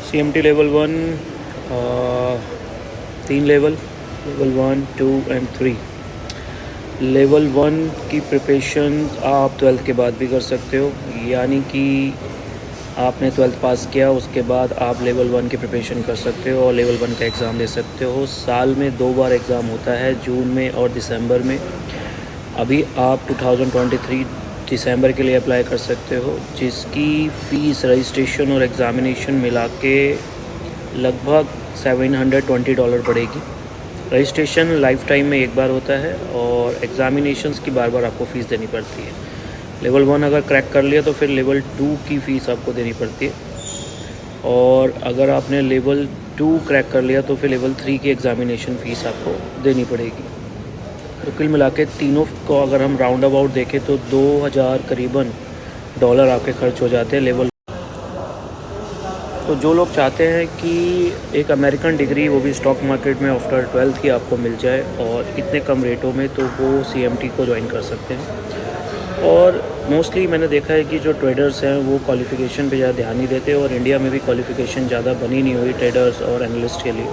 CMT level 1 3 level 1, 2 and 3। Level 1 की preparation आप 12th के बाद भी कर सकते हो, यानी कि आपने 12th पास किया उसके बाद आप लेवल 1 की प्रिपरेशन कर सकते हो और लेवल 1 का एग्ज़ाम दे सकते हो। साल में 2 बार एग्ज़ाम होता है, जून में और दिसंबर में। अभी आप 2023 दिसंबर के लिए अप्लाई कर सकते हो, जिसकी फ़ीस रजिस्ट्रेशन और एग्ज़ामिनेशन मिला के लगभग $720 पड़ेगी। रजिस्ट्रेशन लाइफ टाइम में एक बार होता है और एग्ज़ामिनेशंस की बार बार आपको फ़ीस देनी पड़ती है। लेवल 1 अगर क्रैक कर लिया तो फिर लेवल 2 की फ़ीस आपको देनी पड़ती है, और अगर आपने लेवल 2 क्रैक कर लिया तो फिर लेवल 3 की एग्ज़ामिनेशन फ़ीस आपको देनी पड़ेगी। तो कुल मिला के तीनों को अगर हम राउंड अबाउट देखें तो 2000 करीबन डॉलर आपके खर्च हो जाते हैं लेवल। तो जो लोग चाहते हैं कि एक अमेरिकन डिग्री, वो भी स्टॉक मार्केट में आफ्टर 12th की आपको मिल जाए और इतने कम रेटों में, तो वो CMT को ज्वाइन कर सकते हैं। और मोस्टली मैंने देखा है कि जो ट्रेडर्स हैं वो क्वालिफ़िकेशन पे ज़्यादा ध्यान नहीं देते, और इंडिया में भी क्वालिफ़िकेशन ज़्यादा बनी नहीं हुई ट्रेडर्स और एनालिस्ट के लिए।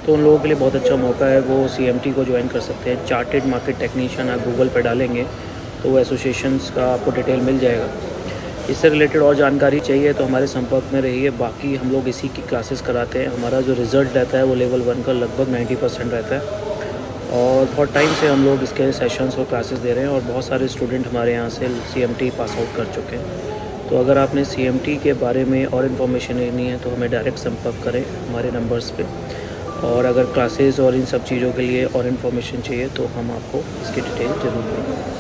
तो उन लोगों के लिए बहुत अच्छा मौका है, वो CMT को ज्वाइन कर सकते हैं। चार्टेड मार्केट टेक्नीशियन आप गूगल पर डालेंगे तो वो एसोसिएशंस का आपको डिटेल मिल जाएगा। इससे रिलेटेड और जानकारी चाहिए तो हमारे संपर्क में रहिए। बाकी हम लोग इसी की क्लासेस कराते हैं। हमारा जो रिज़ल्ट रहता है वो लेवल 1 का लगभग 90% रहता है, और बहुत टाइम से हम लोग इसके सेशंस और क्लासेस दे रहे हैं, और बहुत सारे स्टूडेंट हमारे यहाँ से CMT पास आउट कर चुके हैं। तो अगर आपने CMT के बारे में और इन्फॉर्मेशन लेनी है तो हमें डायरेक्ट संपर्क करें हमारे नंबर्स पे, और अगर क्लासेस और इन सब चीज़ों के लिए और इन्फॉर्मेशन चाहिए तो हम आपको इसकी डिटेल ज़रूर देंगे।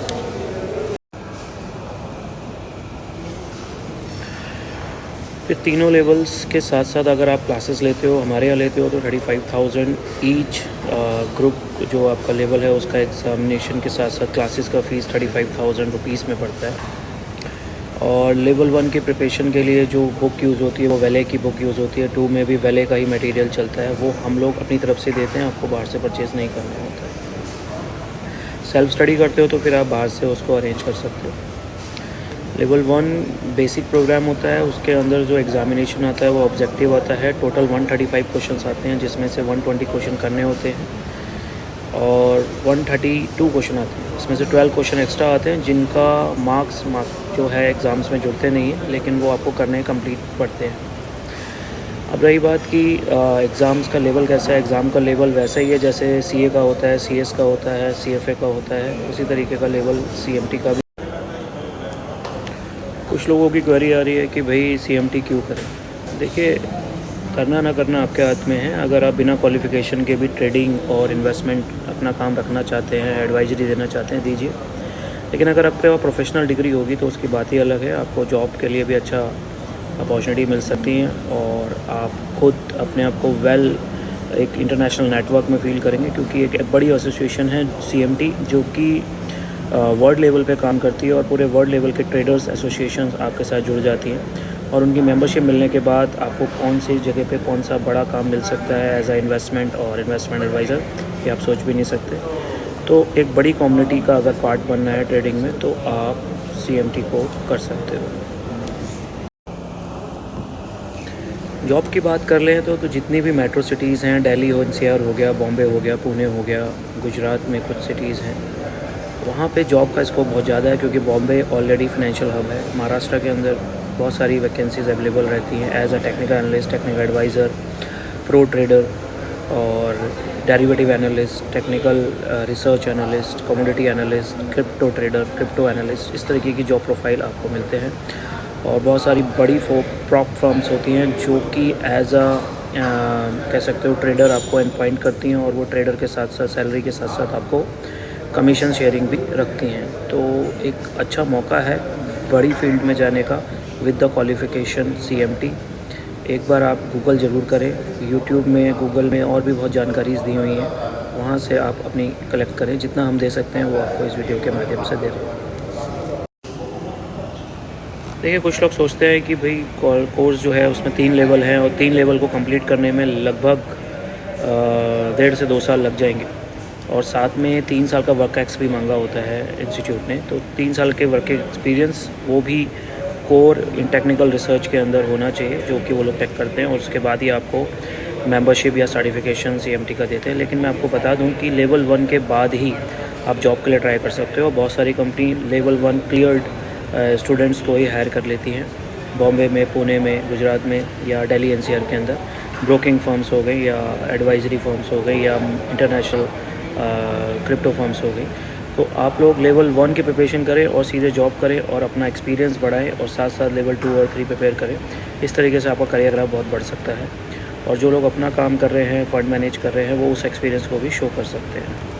फिर तीनों लेवल्स के साथ साथ अगर आप क्लासेस लेते हो, हमारे यहाँ लेते हो, तो 35,000 ईच ग्रुप जो आपका लेवल है उसका एग्ज़ामिनेशन के साथ साथ क्लासेस का फ़ीस 35,000 रुपीज़ में पड़ता है। और लेवल 1 की प्रिपरेशन के लिए जो बुक यूज़ होती है वो वेले की बुक यूज़ होती है। 2 में भी वेले का ही मटेरियल चलता है, वो हम लोग अपनी तरफ से देते हैं, आपको बाहर से परचेज़ नहीं करना होता है। सेल्फ़ स्टडी करते हो तो फिर आप बाहर से उसको अरेंज कर सकते हो। लेवल 1 बेसिक प्रोग्राम होता है, उसके अंदर जो एग्ज़ामिनेशन आता है वो ऑब्जेक्टिव आता है। टोटल 135 क्वेश्चंस आते हैं, जिसमें से 120 क्वेश्चन करने होते हैं, और 132 क्वेश्चन आते हैं। इसमें से 12 क्वेश्चन एक्स्ट्रा आते हैं, जिनका मार्क्स जो है एग्ज़ाम्स में जुड़ते नहीं हैं, लेकिन वो आपको करने कंप्लीट पड़ते हैं। अब रही बात कि एग्ज़ाम्स का लेवल कैसा है। एग्ज़ाम का लेवल वैसा ही है जैसे CA का होता है, CS का होता है, CFA का होता है, उसी तरीके का लेवल CMT का भी। कुछ लोगों की क्वेरी आ रही है कि भाई CMT क्यों करें। देखिए, करना ना करना आपके हाथ में है। अगर आप बिना क्वालिफ़िकेशन के भी ट्रेडिंग और इन्वेस्टमेंट अपना काम रखना चाहते हैं, एडवाइजरी देना चाहते हैं, दीजिए। लेकिन अगर आपके पास प्रोफेशनल डिग्री होगी तो उसकी बात ही अलग है। आपको जॉब के लिए भी अच्छा अपॉर्चुनिटी मिल सकती हैं, और आप खुद अपने आप को एक इंटरनेशनल नेटवर्क में फ़ील करेंगे, क्योंकि एक बड़ी एसोसिएशन है CMT जो कि वर्ल्ड लेवल पे काम करती है, और पूरे वर्ल्ड लेवल के ट्रेडर्स एसोसिएशंस आपके साथ जुड़ जाती हैं, और उनकी मेंबरशिप मिलने के बाद आपको कौन सी जगह पे कौन सा बड़ा काम मिल सकता है एज अ इन्वेस्टमेंट और इन्वेस्टमेंट एडवाइज़र, ये आप सोच भी नहीं सकते। तो एक बड़ी कम्युनिटी का अगर पार्ट बनना है ट्रेडिंग में तो आप CMT को कर सकते हो। जॉब की बात कर लें तो जितनी भी मेट्रो सिटीज़ हैं, दिल्ली हो, NCR हो गया, बॉम्बे हो गया, पुणे हो गया, गुजरात में कुछ सिटीज़ हैं, वहाँ पे जॉब का स्कोप बहुत ज़्यादा है, क्योंकि बॉम्बे ऑलरेडी फाइनेंशियल हब है। महाराष्ट्र के अंदर बहुत सारी वैकेंसीज़ अवेलेबल रहती हैं as a technical analyst, technical advisor, pro trader, और derivative analyst, technical research analyst, commodity analyst, crypto trader, crypto analyst. इस तरीके की जॉब प्रोफाइल आपको मिलते हैं, और बहुत सारी बड़ी प्रॉप फर्म्स होती हैं जो कि एज अ कह सकते हो ट्रेडर आपको अपॉइंट करती हैं, और वो ट्रेडर के साथ साथ सैलरी के साथ साथ आपको कमीशन शेयरिंग भी रखती हैं। तो एक अच्छा मौका है बड़ी फील्ड में जाने का विद द क्वालिफ़िकेशन CMT। एक बार आप गूगल ज़रूर करें, यूट्यूब में, गूगल में और भी बहुत जानकारीज़ दी हुई हैं, वहाँ से आप अपनी कलेक्ट करें। जितना हम दे सकते हैं वो आपको इस वीडियो के माध्यम से दे रहे हैं। देखिए, कुछ लोग सोचते हैं कि भाई कोर्स जो है उसमें 3 लेवल हैं, और 3 लेवल को कंप्लीट करने में लगभग 1.5 से 2 साल लग जाएंगे, और साथ में 3 साल का वर्क एक्स भी मांगा होता है इंस्टीट्यूट ने। तो 3 साल के वर्क एक्सपीरियंस वो भी कोर इन टेक्निकल रिसर्च के अंदर होना चाहिए, जो कि वो लोग टेक करते हैं, और उसके बाद ही आपको मेंबरशिप या सर्टिफिकेशन CMT का देते हैं। लेकिन मैं आपको बता दूं कि लेवल 1 के बाद ही आप जॉब के लिए ट्राई कर सकते हो। बहुत सारी कंपनी लेवल 1 क्लियर्ड स्टूडेंट्स को ही हायर कर लेती हैं, बॉम्बे में, पुणे में, गुजरात में या दिल्ली NCR के अंदर। ब्रोकिंग फर्म्स हो गई या एडवाइजरी फर्म्स हो गई या इंटरनेशनल क्रिप्टो फर्म्स हो गई। तो आप लोग लेवल 1 की प्रिपरेशन करें और सीधे जॉब करें और अपना एक्सपीरियंस बढ़ाएं, और साथ साथ लेवल 2 और 3 प्रिपेयर करें। इस तरीके से आपका करियर ग्राफ बहुत बढ़ सकता है, और जो लोग अपना काम कर रहे हैं, फ़ंड मैनेज कर रहे हैं, वो उस एक्सपीरियंस को भी शो कर सकते हैं।